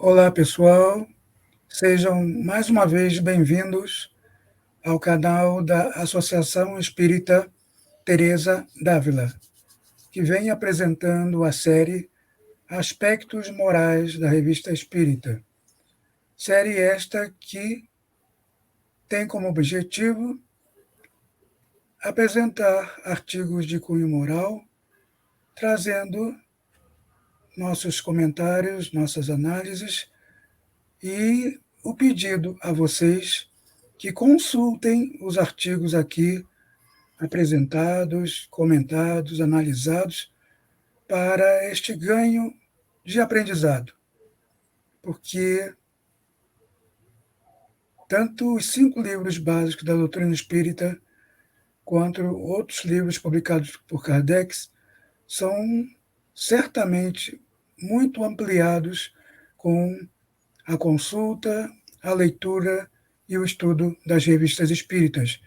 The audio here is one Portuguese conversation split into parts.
Olá, pessoal. Sejam mais uma vez bem-vindos ao canal da Associação Espírita Teresa d'Ávila, que vem apresentando a série Aspectos Morais da Revista Espírita. Série esta que tem como objetivo apresentar artigos de cunho moral, trazendo nossos comentários, nossas análises e o pedido a vocês que consultem os artigos aqui apresentados, comentados, analisados, para este ganho de aprendizado. Porque tanto os 5 livros básicos da doutrina espírita, quanto outros livros publicados por Kardec, são certamente muito ampliados com a consulta, a leitura e o estudo das revistas espíritas,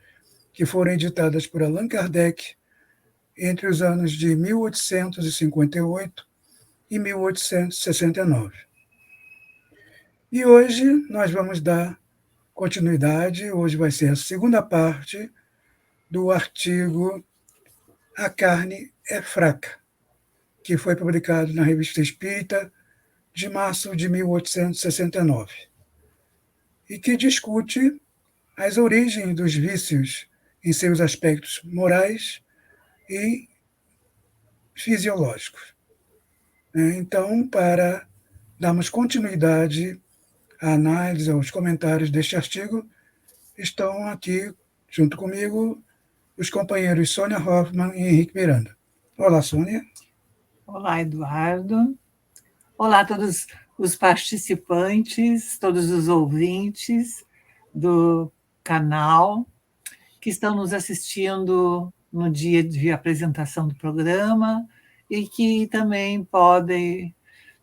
que foram editadas por Allan Kardec entre os anos de 1858 e 1869. E hoje nós vamos dar continuidade, hoje vai ser a segunda parte do artigo A Carne é Fraca, que foi publicado na Revista Espírita de março de 1869, e que discute as origens dos vícios em seus aspectos morais e fisiológicos. Então, para darmos continuidade à análise, aos comentários deste artigo, estão aqui, junto comigo, os companheiros Sônia Hoffmann e Henrique Miranda. Olá, Sônia. Olá, Eduardo. Olá a todos os participantes, todos os ouvintes do canal que estão nos assistindo no dia de apresentação do programa e que também podem,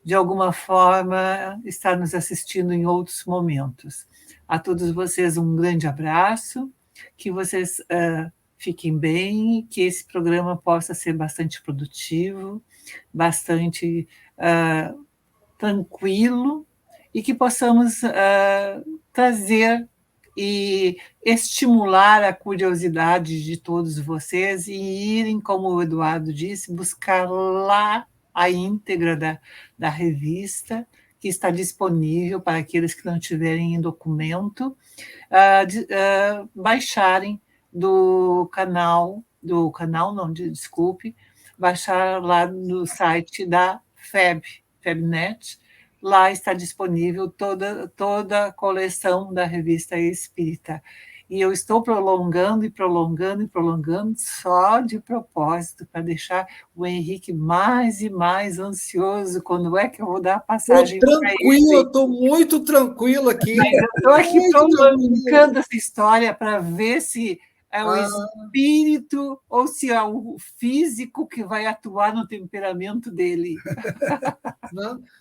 de alguma forma, estar nos assistindo em outros momentos. A todos vocês um grande abraço, que vocês fiquem bem, que esse programa possa ser bastante produtivo, bastante tranquilo, e que possamos trazer e estimular a curiosidade de todos vocês e irem, como o Eduardo disse, buscar lá a íntegra da revista, que está disponível para aqueles que não tiverem em documento, baixarem baixar lá no site da FEBNet. Lá está disponível toda a coleção da Revista Espírita. E eu estou prolongando só de propósito, para deixar o Henrique mais e mais ansioso. Quando é que eu vou dar a passagem para ele? Tranquilo, eu estou muito tranquilo aqui. Mas eu estou aqui prolongando essa história para ver se é o espírito ou se é o físico que vai atuar no temperamento dele.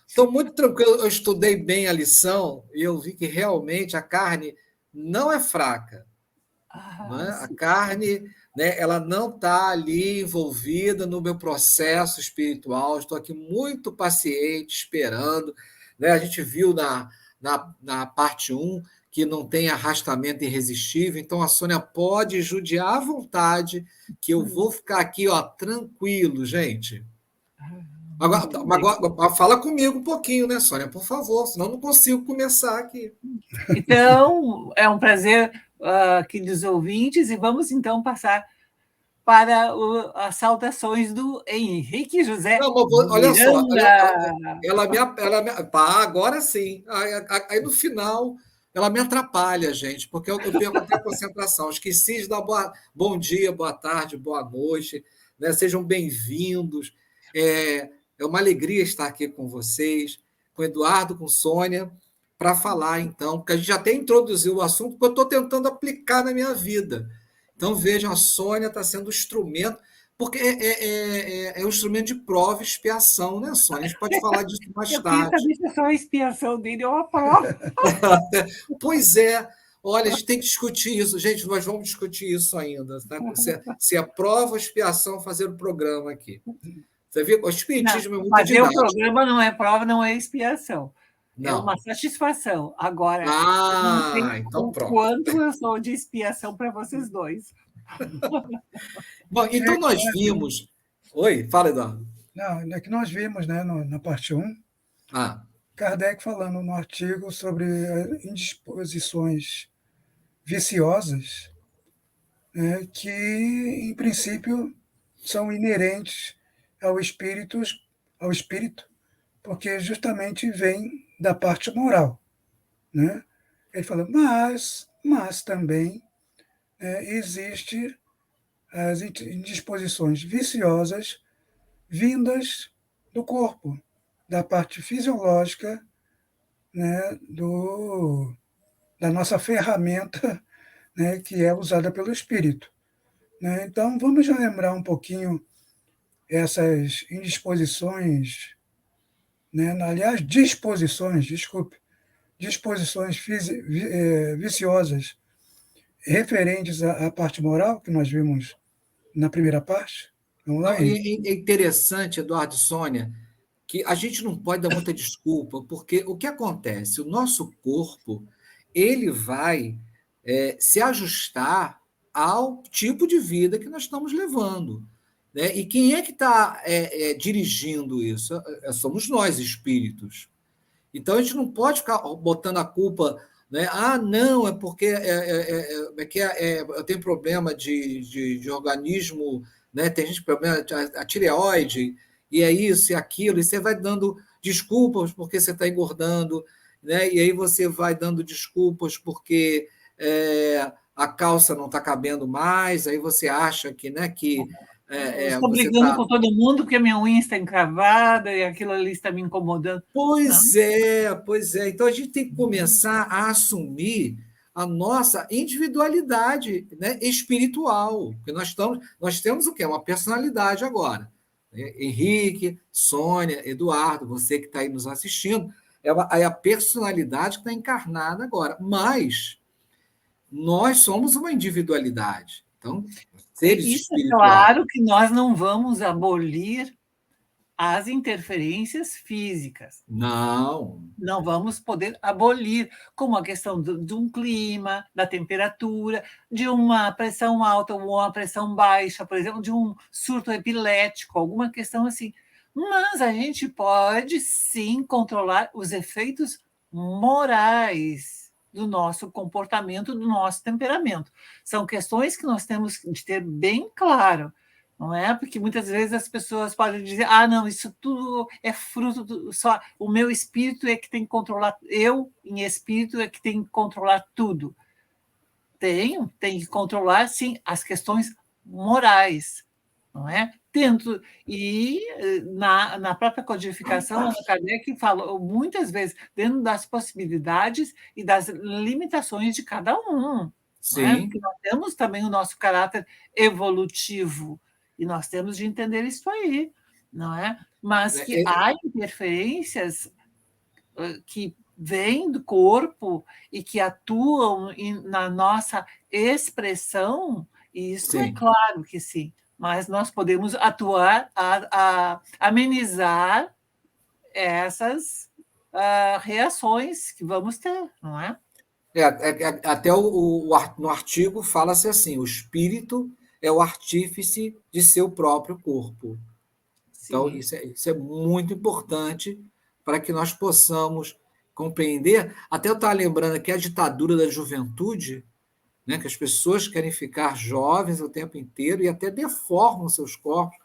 Estou muito tranquilo. Eu estudei bem a lição e eu vi que realmente a carne não é fraca. Não é? A carne, né, ela não está ali envolvida no meu processo espiritual. Estou aqui muito paciente, esperando. Né? A gente viu na parte 1 que não tem arrastamento irresistível, então a Sônia pode judiar à vontade, que eu vou ficar aqui tranquilo, gente. Agora, fala comigo um pouquinho, né, Sônia, por favor, senão eu não consigo começar aqui. Então, é um prazer aqui dos ouvintes, e vamos então passar para as saudações do Henrique José. Não, olha só, agora sim. Aí no final ela me atrapalha, gente, porque eu perco até a concentração. Esqueci de dar bom dia, boa tarde, boa noite, né? Sejam bem-vindos. É uma alegria estar aqui com vocês, com o Eduardo, com Sônia, para falar, então, porque a gente já até introduziu o assunto que eu estou tentando aplicar na minha vida. Então, vejam, a Sônia está sendo um instrumento, porque é um instrumento de prova e expiação, né, Sônia? A gente pode falar disso mais tarde. Eu queria saber se só a expiação dele é uma prova. Pois é. Olha, a gente tem que discutir isso. Gente, nós vamos discutir isso ainda. Tá? Se é prova ou expiação fazer o programa aqui. Você viu? O espiritismo é muito fazer didático. O programa não é prova, não é expiação. É Não. uma satisfação. Agora, eu não sei Então o pronto. quanto eu sou de expiação para vocês dois. Bom, então nós vimos. Oi, fala, Eduardo. Não, é que nós vimos, né, na parte 1, Ah, Kardec falando no artigo sobre indisposições viciosas, né, que, em princípio, são inerentes ao espírito, porque justamente vem da parte moral, né? Ele fala, mas também existe as indisposições viciosas vindas do corpo, da parte fisiológica, né, da nossa ferramenta, né, que é usada pelo espírito. Né? Então, vamos lembrar um pouquinho essas indisposições, né? Aliás, disposições, desculpe, disposições viciosas referentes à parte moral, que nós vimos na primeira parte. Vamos lá, não, Henrique. é interessante, Eduardo e Sônia, que a gente não pode dar muita desculpa, porque o que acontece? O nosso corpo ele vai se ajustar ao tipo de vida que nós estamos levando. Né? E quem é que está dirigindo isso? Somos nós, espíritos. Então a gente não pode ficar botando a culpa, né? Ah, não, é porque eu tenho problema de organismo, né? Tem gente com problema de a tireoide, e é isso e aquilo, e você vai dando desculpas porque você está engordando, né? E aí você vai dando desculpas porque a calça não está cabendo mais, aí você acha que, né, que Estou você brigando está. com todo mundo porque a minha unha está encravada e aquilo ali está me incomodando. Não, Pois é, pois é. Então a gente tem que começar a assumir a nossa individualidade, né, espiritual. Porque nós temos o quê? Uma personalidade agora. Né? Henrique, Sônia, Eduardo, você que está aí nos assistindo, é a personalidade que está encarnada agora. Mas nós somos uma individualidade. Então, seres isso é espirituais. claro que nós não vamos abolir as interferências físicas. Não. Não vamos poder abolir, como a questão de um clima, da temperatura, de uma pressão alta ou uma pressão baixa, por exemplo, de um surto epilético, alguma questão assim. Mas a gente pode sim controlar os efeitos morais do nosso comportamento, do nosso temperamento. São questões que nós temos de ter bem claro. Não é? Porque muitas vezes as pessoas podem dizer: ah, não, isso tudo é fruto só o meu espírito é que tem que controlar, eu, em espírito, é que tem que controlar tudo. Tem que controlar, sim, as questões morais, não é? Tento, e na própria codificação, Allan Kardec falou muitas vezes, dentro das possibilidades e das limitações de cada um. Não é? Sim. Porque nós temos também o nosso caráter evolutivo, e nós temos de entender isso aí, não é? Mas que há interferências que vêm do corpo e que atuam na nossa expressão, e isso é Sim. claro que sim, mas nós podemos atuar a amenizar essas reações que vamos ter, não é? Até no artigo fala-se assim: o espírito é o artífice de seu próprio corpo. Então, Sim. isso é muito importante para que nós possamos compreender. Até eu estava lembrando aqui a ditadura da juventude, né, que as pessoas querem ficar jovens o tempo inteiro e até deformam seus corpos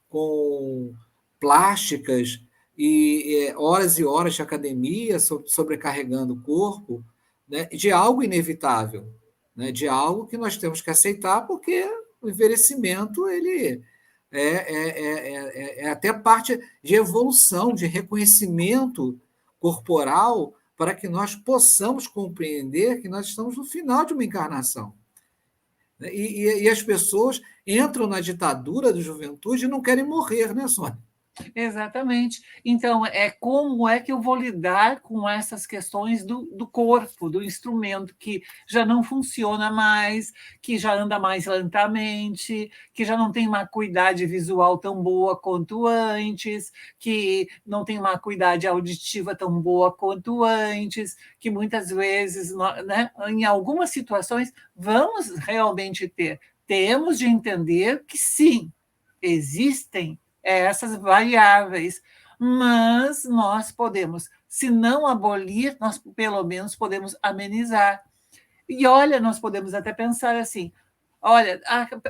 com plásticas e horas e horas de academia, sobrecarregando o corpo, né, de algo inevitável, né, de algo que nós temos que aceitar, porque o envelhecimento ele é até parte de evolução, de reconhecimento corporal, para que nós possamos compreender que nós estamos no final de uma encarnação. E as pessoas entram na ditadura da juventude e não querem morrer, né, Sônia? Exatamente. Então, como é que eu vou lidar com essas questões do corpo, do instrumento que já não funciona mais, que já anda mais lentamente, que já não tem uma acuidade visual tão boa quanto antes, que não tem uma acuidade auditiva tão boa quanto antes, que muitas vezes, né, em algumas situações, vamos realmente temos de entender que sim, existem essas variáveis, mas nós podemos, se não abolir, nós pelo menos podemos amenizar. E olha, nós podemos até pensar assim: olha,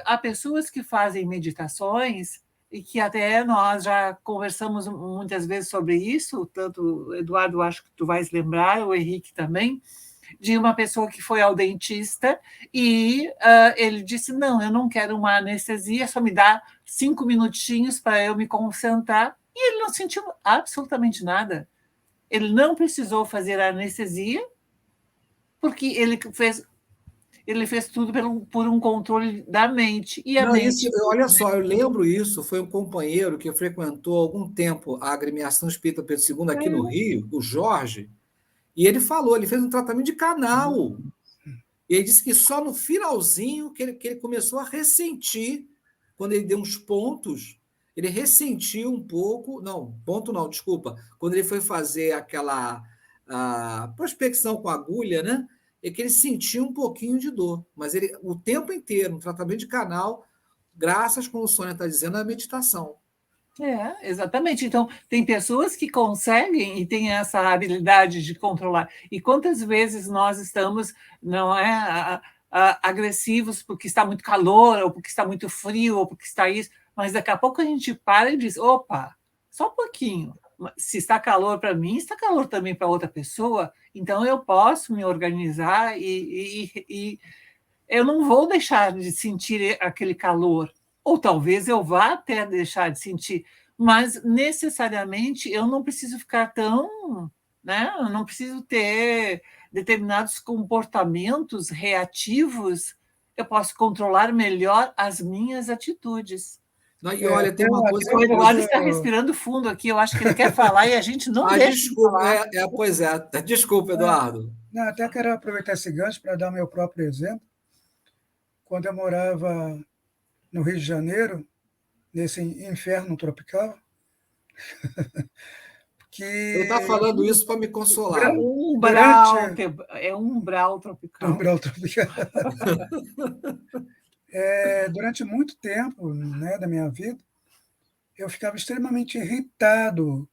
há pessoas que fazem meditações e que até nós já conversamos muitas vezes sobre isso, tanto Eduardo, acho que tu vais lembrar, o Henrique também, de uma pessoa que foi ao dentista e ele disse: não, eu não quero uma anestesia, só me dá 5 minutinhos para eu me concentrar. E ele não sentiu absolutamente nada. Ele não precisou fazer a anestesia, porque ele fez tudo por um controle da mente. E a Não, isso, mente. olha só, eu lembro isso, foi um companheiro que frequentou há algum tempo a agremiação espírita Pedro II aqui no Rio, o Jorge, e ele falou, ele fez um tratamento de canal. E ele disse que só no finalzinho que ele começou a ressentir, quando ele deu uns pontos, ele ressentiu um pouco, não, ponto não, desculpa, quando ele foi fazer aquela prospecção com agulha, né? É que ele sentiu um pouquinho de dor, mas ele, o tempo inteiro, no tratamento de canal, graças, como o Sônia está dizendo, à meditação. Exatamente. Então, tem pessoas que conseguem e têm essa habilidade de controlar. E quantas vezes nós estamos, não é, agressivos porque está muito calor, ou porque está muito frio, ou porque está isso, mas daqui a pouco a gente para e diz: opa, só um pouquinho. Se está calor para mim, está calor também para outra pessoa, então eu posso me organizar e eu não vou deixar de sentir aquele calor, ou talvez eu vá até deixar de sentir, mas necessariamente eu não preciso ficar tão, né? Eu não preciso ter determinados comportamentos reativos, eu posso controlar melhor as minhas atitudes. Não, e olha, tem uma coisa. O Eduardo está respirando fundo aqui, eu acho que ele quer falar e a gente não deixa desculpa, de falar. pois é, desculpa, Eduardo. Não, até quero aproveitar esse gancho para dar meu próprio exemplo. Quando eu morava no Rio de Janeiro, nesse inferno tropical, que Ele está falando isso para me consolar. É um umbral tropical. Umbral tropical. Durante muito tempo, né, da minha vida, eu ficava extremamente irritado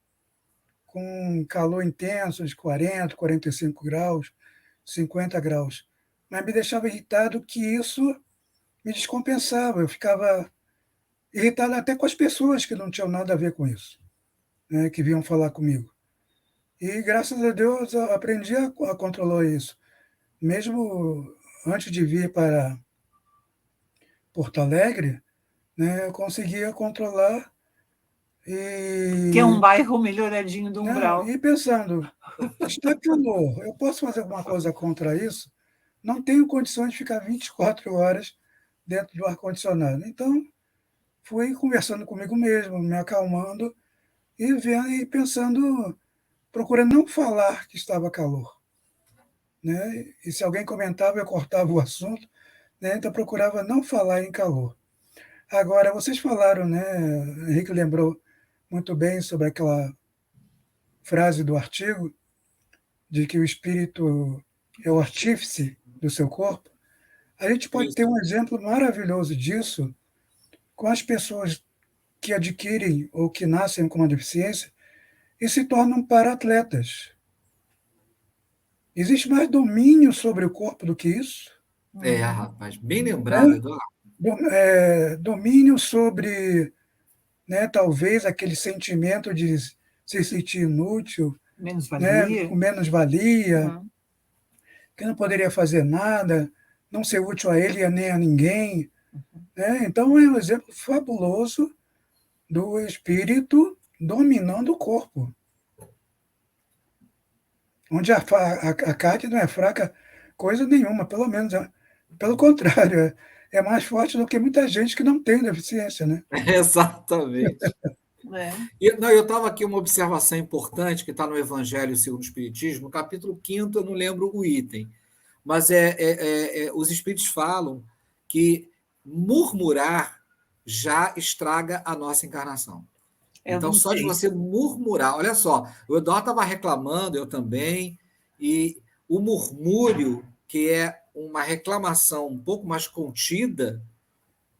com calor intenso de 40, 45 graus, 50 graus. Mas me deixava irritado que isso me descompensava. Eu ficava irritado até com as pessoas que não tinham nada a ver com isso, né, que vinham falar comigo. E, graças a Deus, eu aprendi a controlar isso. Mesmo antes de vir para Porto Alegre, né, eu conseguia controlar que é um bairro melhoradinho do umbral. E pensando, está calor, eu posso fazer alguma coisa contra isso? Não tenho condições de ficar 24 horas dentro do ar-condicionado. Então, fui conversando comigo mesmo, me acalmando e vendo e pensando, procurando não falar que estava calor, né? E se alguém comentava, eu cortava o assunto, né? Então procurava não falar em calor. Agora, vocês falaram, né? Henrique lembrou muito bem sobre aquela frase do artigo de que o espírito é o artífice do seu corpo. A gente pode ter um exemplo maravilhoso disso com as pessoas que adquirem ou que nascem com uma deficiência e se tornam para-atletas. Existe mais domínio sobre o corpo do que isso? Rapaz, bem lembrado, Eduardo. Domínio sobre, né, talvez, aquele sentimento de se sentir inútil, menos-valia, né, com menos-valia, que não poderia fazer nada, não ser útil a ele nem a ninguém. Né? Então, é um exemplo fabuloso do espírito dominando o corpo. Onde a carne não é fraca coisa nenhuma, pelo menos. Pelo contrário, é mais forte do que muita gente que não tem deficiência. Né? Exatamente. Não, eu estava aqui uma observação importante que está no Evangelho segundo o Espiritismo, no capítulo 5º, eu não lembro o item, mas os Espíritos falam que murmurar já estraga a nossa encarnação. Eu Então, não só de sei. você murmurar, olha só, o Eduardo estava reclamando, eu também, e o murmúrio, que é uma reclamação um pouco mais contida,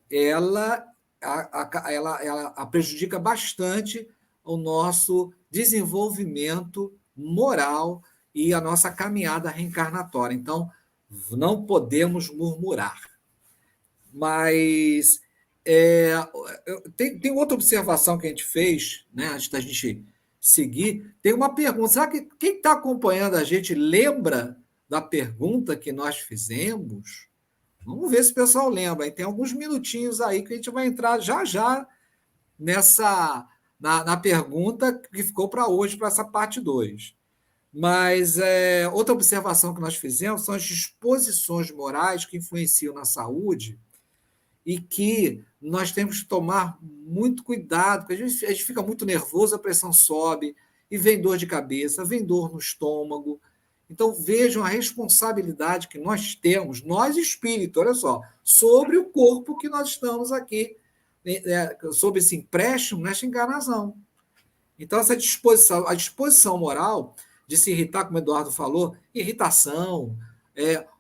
ela ela prejudica bastante o nosso desenvolvimento moral e a nossa caminhada reencarnatória. Então, não podemos murmurar. Mas tem outra observação que a gente fez, né, antes da gente seguir. Tem uma pergunta. Será que quem está acompanhando a gente lembra da pergunta que nós fizemos? Vamos ver se o pessoal lembra. E tem alguns minutinhos aí que a gente vai entrar já já na pergunta que ficou para hoje, para essa parte 2. Mas outra observação que nós fizemos são as disposições morais que influenciam na saúde e que nós temos que tomar muito cuidado, porque a gente fica muito nervoso, a pressão sobe, e vem dor de cabeça, vem dor no estômago. Então, vejam a responsabilidade que nós temos, nós espírito, olha só, sobre o corpo que nós estamos aqui, sobre esse empréstimo nesta encarnação. Então, essa disposição, a disposição moral de se irritar, como o Eduardo falou, irritação,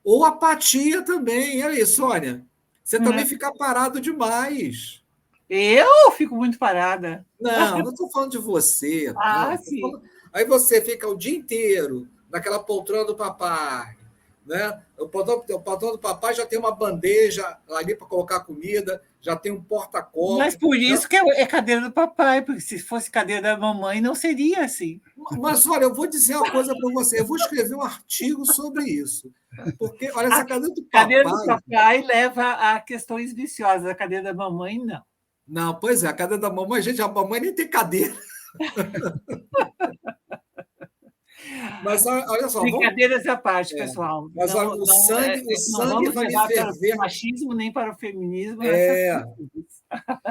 ou apatia também. Olha aí, Sônia, você também fica parado demais. Eu fico muito parada. Não estou falando de você. Não. Sim. Aí você fica o dia inteiro naquela poltrona do papai. Né? O poltrona do papai já tem uma bandeja ali para colocar comida, já tem um porta-copo. Mas por isso que é cadeira do papai, porque se fosse cadeira da mamãe, não seria assim. Mas, olha, eu vou dizer uma coisa para você. Eu vou escrever um artigo sobre isso. Porque, olha, essa cadeira do papai... A cadeira do papai leva a questões viciosas. A cadeira da mamãe, não. Não, pois é. A cadeira da mamãe, gente, a mamãe nem tem cadeira. Mas, olha só... Brincadeiras à parte, pessoal. Mas, olha, o sangue vai me ferver... Para o machismo, nem para o feminismo.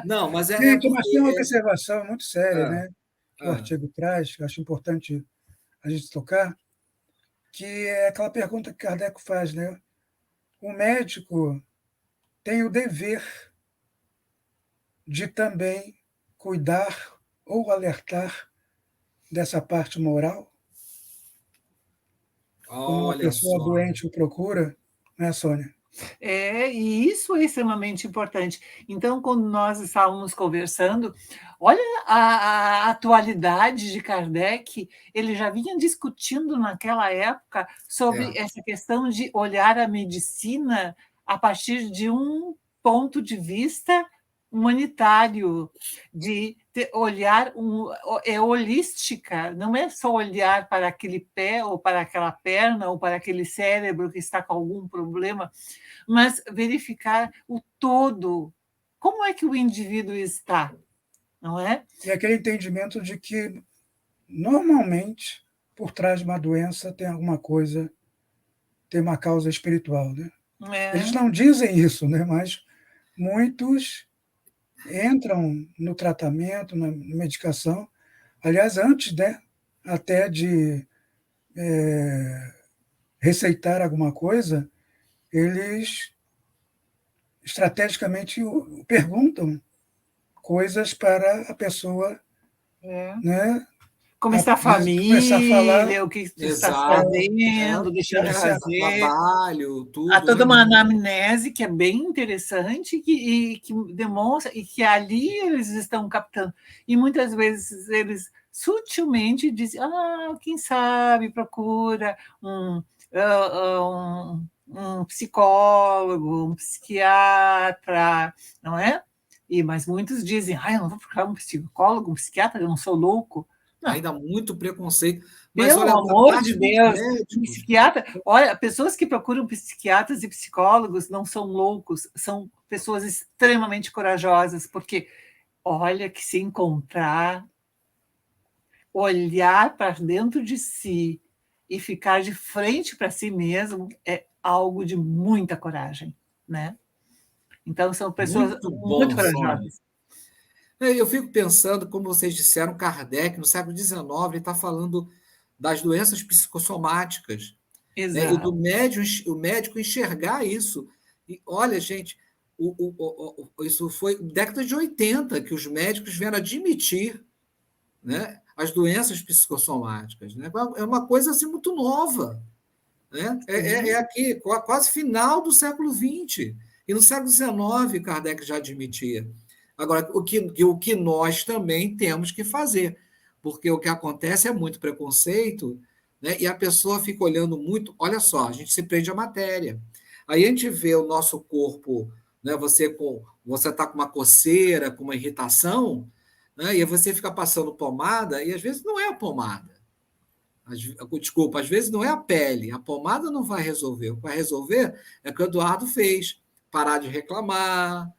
Não, mas Gente, mas tem uma observação muito séria, né? Que o artigo traz, que eu acho importante a gente tocar, que é aquela pergunta que Kardec faz, né? O médico tem o dever de também cuidar ou alertar dessa parte moral? Quando uma pessoa doente o procura, né, Sônia? E isso é extremamente importante. Então, quando nós estávamos conversando, olha a atualidade de Kardec, ele já vinha discutindo naquela época sobre essa questão de olhar a medicina a partir de um ponto de vista humanitário, de olhar holística, não é só olhar para aquele pé ou para aquela perna ou para aquele cérebro que está com algum problema, mas verificar o todo. Como é que o indivíduo está, não é? E aquele entendimento de que, normalmente, por trás de uma doença tem alguma coisa, tem uma causa espiritual, né? Eles não dizem isso, né? Mas muitos entram no tratamento, na medicação, aliás, antes, né, até de receitar alguma coisa, eles estrategicamente perguntam coisas para a pessoa, né? Como está a família, começar a falar, o que está fazendo, deixando de fazer. Trabalho, tudo. Há toda uma anamnese que é bem interessante e que demonstra, e que ali eles estão captando. E muitas vezes eles sutilmente dizem, quem sabe, procura um psicólogo, um psiquiatra, não é? Mas muitos dizem, eu não vou procurar um psicólogo, um psiquiatra, eu não sou louco. Não. Ainda muito preconceito. Mas, pelo amor de Deus, psiquiatra. Olha, pessoas que procuram psiquiatras e psicólogos não são loucos, são pessoas extremamente corajosas, porque olha que se encontrar, olhar para dentro de si e ficar de frente para si mesmo é algo de muita coragem, né? Então, são pessoas muito corajosas. Eu fico pensando, como vocês disseram, Kardec, no século XIX, ele está falando das doenças psicossomáticas, né? E do Exato. o médico enxergar isso. E olha, gente, isso foi década de 80 que os médicos vieram admitir, né, as doenças psicossomáticas. Né? É uma coisa assim, muito nova. Né? É Sim. aqui, quase final do século XX. E no século XIX, Kardec já admitia. Agora, o que nós também temos que fazer, porque o que acontece é muito preconceito, né? E a pessoa fica olhando muito. Olha só, a gente se prende à matéria. Aí a gente vê o nosso corpo, né? Você está com uma coceira, com uma irritação, né? E aí você fica passando pomada, e às vezes não é a pomada. Desculpa, às vezes não é a pele, a pomada não vai resolver. O que vai resolver é o que o Eduardo fez: parar de reclamar,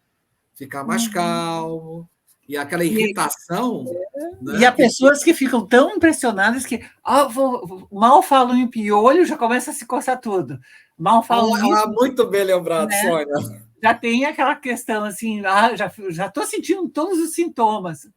ficar mais Uhum. calmo, e aquela E, irritação, e né, há pessoas que ficam tão impressionadas que mal falam em piolho, já começa a se coçar tudo. Mal falam nisso, muito bem lembrado, né? Sônia. Já tem aquela questão assim, já estou sentindo todos os sintomas,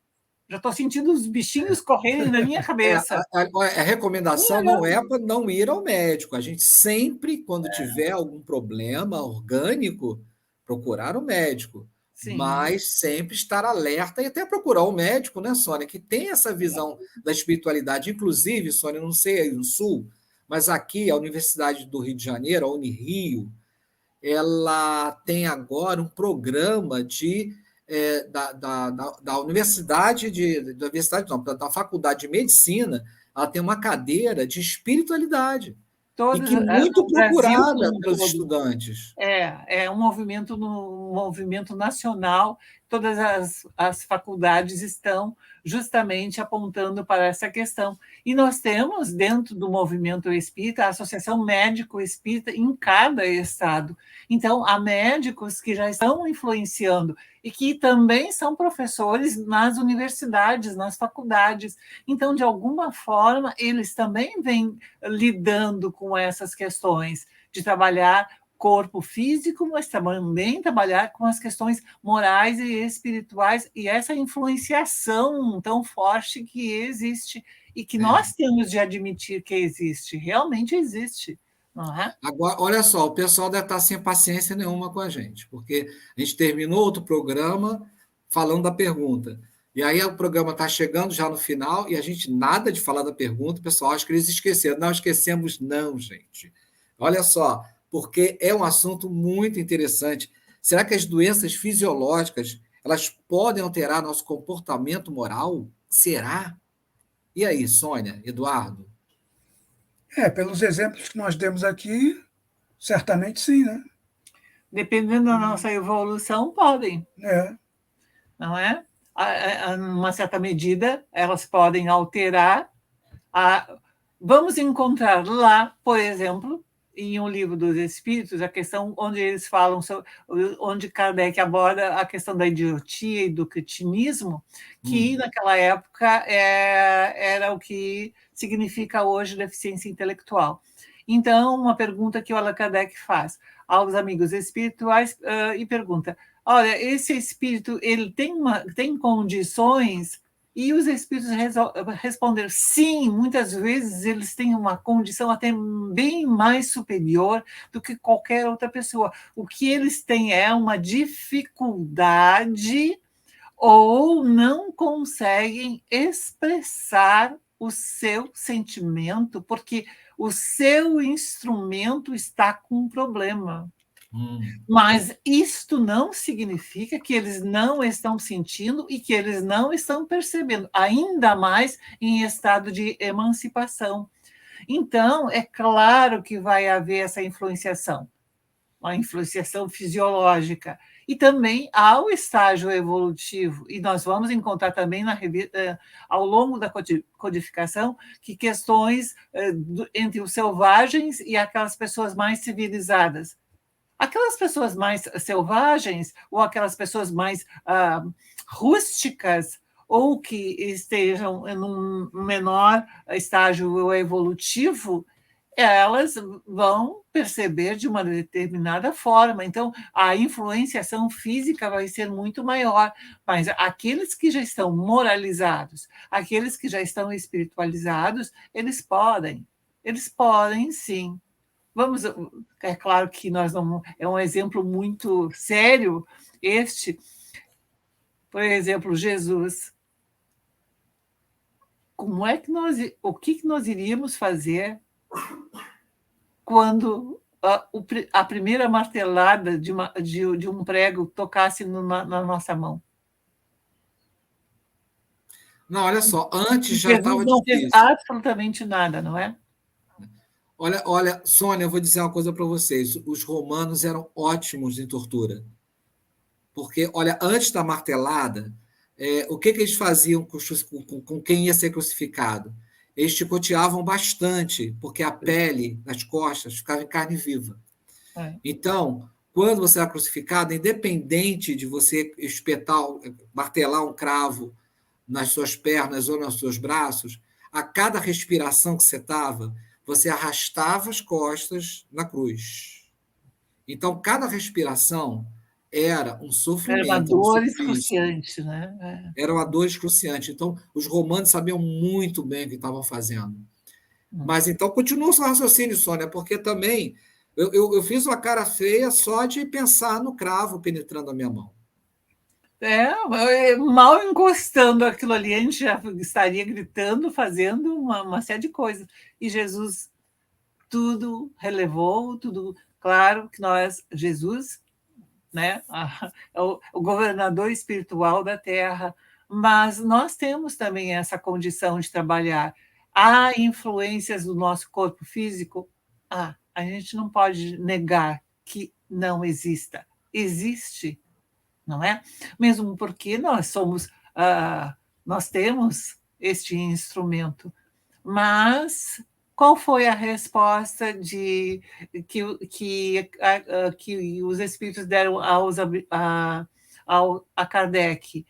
já estou sentindo os bichinhos correrem na minha cabeça. A recomendação não é para não ir ao médico. A gente sempre, quando tiver algum problema orgânico, procurar o médico. Sim, Mas sempre estar alerta e até procurar o médico, né, Sônia, que tem essa visão da espiritualidade. Inclusive, Sônia, não sei aí no Sul, mas aqui, a Universidade do Rio de Janeiro, a Unirio, ela tem agora um programa da Universidade da Universidade, não, da Faculdade de Medicina, ela tem uma cadeira de espiritualidade, e todos que muito no Brasil procurada como um pelos todo. estudantes. É um movimento, um movimento nacional, todas as faculdades estão justamente apontando para essa questão. E nós temos, dentro do movimento espírita, a Associação Médico Espírita em cada estado. Então, há médicos que já estão influenciando e que também são professores nas universidades, nas faculdades. Então, de alguma forma, eles também vêm lidando com essas questões de trabalhar corpo físico, mas também trabalhar com as questões morais e espirituais e essa influenciação tão forte que existe e que É. nós temos de admitir que existe, realmente existe, não é? Agora, olha só, o pessoal deve estar sem paciência nenhuma com a gente, porque a gente terminou outro programa falando da pergunta. E aí o programa está chegando já no final e a gente nada de falar da pergunta, o pessoal acha que eles esqueceram. Não esquecemos, não, gente. Olha só, porque é um assunto muito interessante. Será que as doenças fisiológicas elas podem alterar nosso comportamento moral? Será? E aí, Sônia, Eduardo? Pelos exemplos que nós demos aqui, certamente sim, né? Dependendo da nossa evolução, podem, É, não é? Uma certa medida, elas podem alterar. A... Vamos encontrar lá, por exemplo, em um livro dos Espíritos, a questão onde eles falam sobre, onde Kardec aborda a questão da idiotia e do cretinismo, que naquela época era o que significa hoje deficiência intelectual. Então, uma pergunta que o Allan Kardec faz aos amigos espirituais e pergunta: olha, esse espírito ele tem condições e os espíritos responderam sim, muitas vezes eles têm uma condição até bem mais superior do que qualquer outra pessoa. O que eles têm é uma dificuldade ou não conseguem expressar o seu sentimento, porque o seu instrumento está com um problema. Hum. Mas isto não significa que eles não estão sentindo e que eles não estão percebendo, ainda mais em estado de emancipação. Então, é claro que vai haver essa influenciação, uma influenciação fisiológica. E também há o estágio evolutivo, e nós vamos encontrar também ao longo da codificação que questões entre os selvagens e aquelas pessoas mais civilizadas. Aquelas pessoas mais selvagens ou aquelas pessoas mais rústicas ou que estejam em um menor estágio evolutivo, elas vão perceber de uma determinada forma. Então, a influenciação física vai ser muito maior, mas aqueles que já estão moralizados, aqueles que já estão espiritualizados, eles podem sim. Vamos, é claro que nós não, é um exemplo muito sério este, por exemplo, Jesus. O que nós iríamos fazer quando a primeira martelada de um prego tocasse na nossa mão? Não, olha só, antes já Jesus estava não fez difícil. absolutamente nada, não é? Olha, Sônia, eu vou dizer uma coisa para vocês. Os romanos eram ótimos em tortura. Porque, olha, antes da martelada, o que eles faziam com quem ia ser crucificado? Eles chicoteavam bastante, porque a pele das costas ficava em carne viva. Então, quando você era crucificado, independente de você martelar um cravo nas suas pernas ou nos seus braços, a cada respiração que você estava, você arrastava as costas na cruz. Então, cada respiração era um Era uma sofrimento, um dor suplício. excruciante, né? Era uma dor excruciante. Então, os romanos sabiam muito bem o que estavam fazendo. Mas então, continua o seu raciocínio, Sônia, porque também eu fiz uma cara feia só de pensar no cravo penetrando a minha mão. Mal encostando aquilo ali, a gente já estaria gritando, fazendo uma série de coisas. E Jesus tudo relevou, tudo. Claro que Jesus, né, é o governador espiritual da Terra, mas nós temos também essa condição de trabalhar. Há influências do nosso corpo físico? A gente não pode negar que não exista. Existe, não é? Mesmo porque nós temos este instrumento. Mas qual foi a resposta que os espíritos deram a Kardec?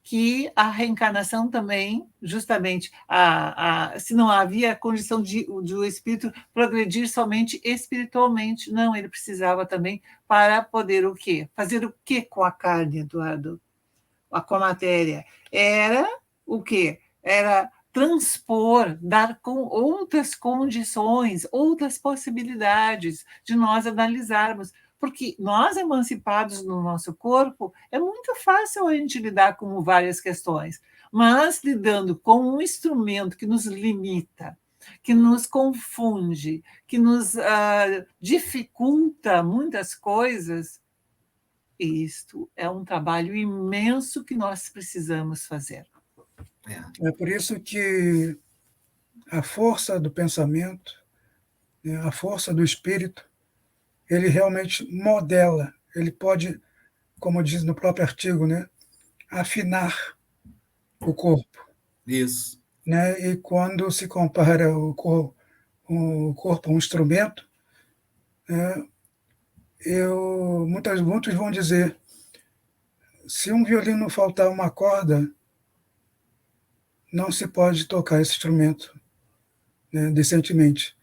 Que a reencarnação também, justamente, se não havia condição de o espírito progredir somente espiritualmente, não, ele precisava também para poder o quê? Fazer o quê com a carne, Eduardo? Com a matéria? Era o quê? Era transpor, dar com outras condições, outras possibilidades de nós analisarmos. Porque nós, emancipados no nosso corpo, é muito fácil a gente lidar com várias questões, mas lidando com um instrumento que nos limita, que nos confunde, que nos dificulta muitas coisas, isto é um trabalho imenso que nós precisamos fazer. É por isso que a força do pensamento, a força do espírito, ele realmente modela, ele pode, como diz no próprio artigo, né, afinar o corpo. Isso. Né? E quando se compara o corpo a um instrumento, muitos vão dizer, se um violino faltar uma corda, não se pode tocar esse instrumento, né, decentemente.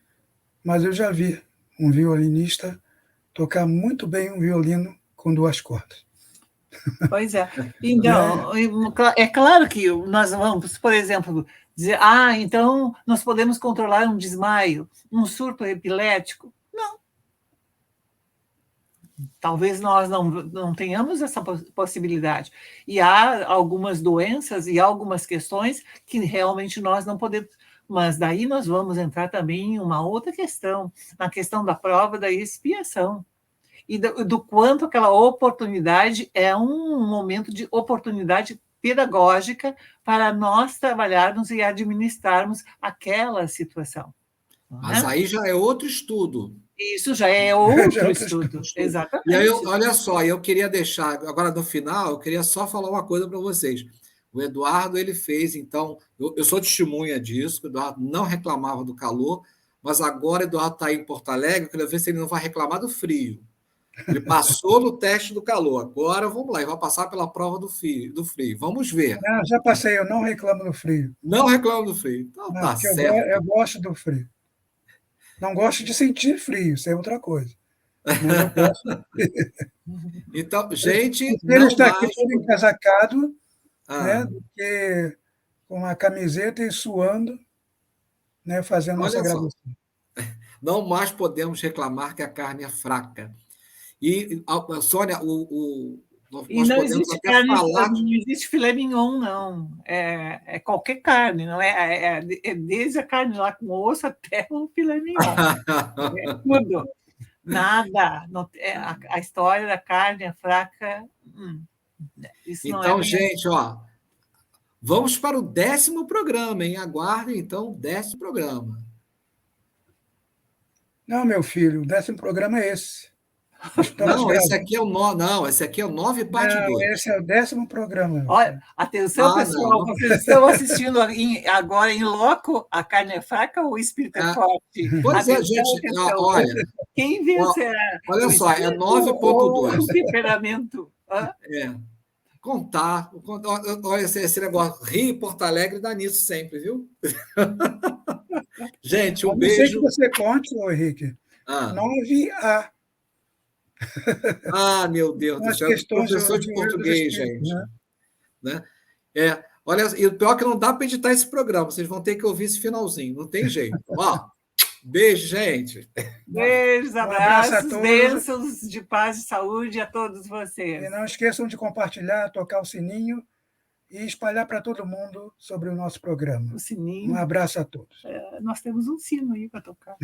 Mas eu já vi um violinista tocar muito bem um violino com 2 cordas. Pois é. Então, é claro que nós vamos, por exemplo, dizer, então nós podemos controlar um desmaio, um surto epilético. Não. Talvez nós não tenhamos essa possibilidade. E há algumas doenças e algumas questões que realmente nós não podemos. Mas daí nós vamos entrar também em uma outra questão, na questão da prova da expiação. E do quanto aquela oportunidade é um momento de oportunidade pedagógica para nós trabalharmos e administrarmos aquela situação. Mas aí já é outro estudo. Isso já é outro estudo, exatamente. E aí, olha só, eu queria deixar, agora no final, eu queria só falar uma coisa para vocês. O Eduardo, ele fez, então, eu sou testemunha disso, o Eduardo não reclamava do calor, mas agora o Eduardo está aí em Porto Alegre, eu quero ver se ele não vai reclamar do frio. Ele passou no teste do calor, agora vamos lá, ele vai passar pela prova do frio. Vamos ver. Já passei, eu não reclamo do frio. Não reclamo do frio. Então tá certo. Eu gosto do frio. Não gosto de sentir frio, isso é outra coisa. Mas eu gosto. Então, gente, Ele não está aqui mais. todo encasacado, né, Ah, do que com a camiseta e suando, né, fazendo nossa olha só, gravação. não mais podemos reclamar que a carne é fraca. E, Sônia, E nós não podemos existe até carne, falar. não existe filé mignon, não. É qualquer carne, não é desde a carne lá com osso até o filé mignon. É tudo. Nada. Não, a história da carne é fraca. Isso não é Então, bem assim. gente, ó, vamos para o 10º programa, hein? Aguardem, então, o 10º programa. Não, meu filho, o 10º programa é esse. Estamos Não, esse gravando. aqui é o 9, não, esse aqui é o 9 parte Não, 2. esse é o 10º programa, meu Olha, filho. atenção, Ah, não, pessoal, não. vocês estão assistindo agora em loco A Carne é Fraca ou O Espírito é É, Forte? pois é, Atenção, gente, atenção. olha, Quem ó, vencerá? olha O só, é espírito ou 9,2. o temperamento? Hã? É, olha esse negócio, Rio e Porto Alegre dá nisso sempre, viu? Gente, A um não ser que beijo. você conte, ô Henrique, Ah, 9A, meu Deus com do as céu, questões professor de de Livro dos português, Espíritos, gente, né? né? Olha, e o pior é que não dá para editar esse programa, vocês vão ter que ouvir esse finalzinho, não tem jeito. Ó, beijo, gente. Beijos, Um abraço a abraços, todos bênçãos de paz e saúde a todos e vocês. não esqueçam de compartilhar, tocar o sininho e espalhar para todo mundo sobre o nosso programa. O Um sininho. abraço a todos. Nós temos um sino aí para tocar.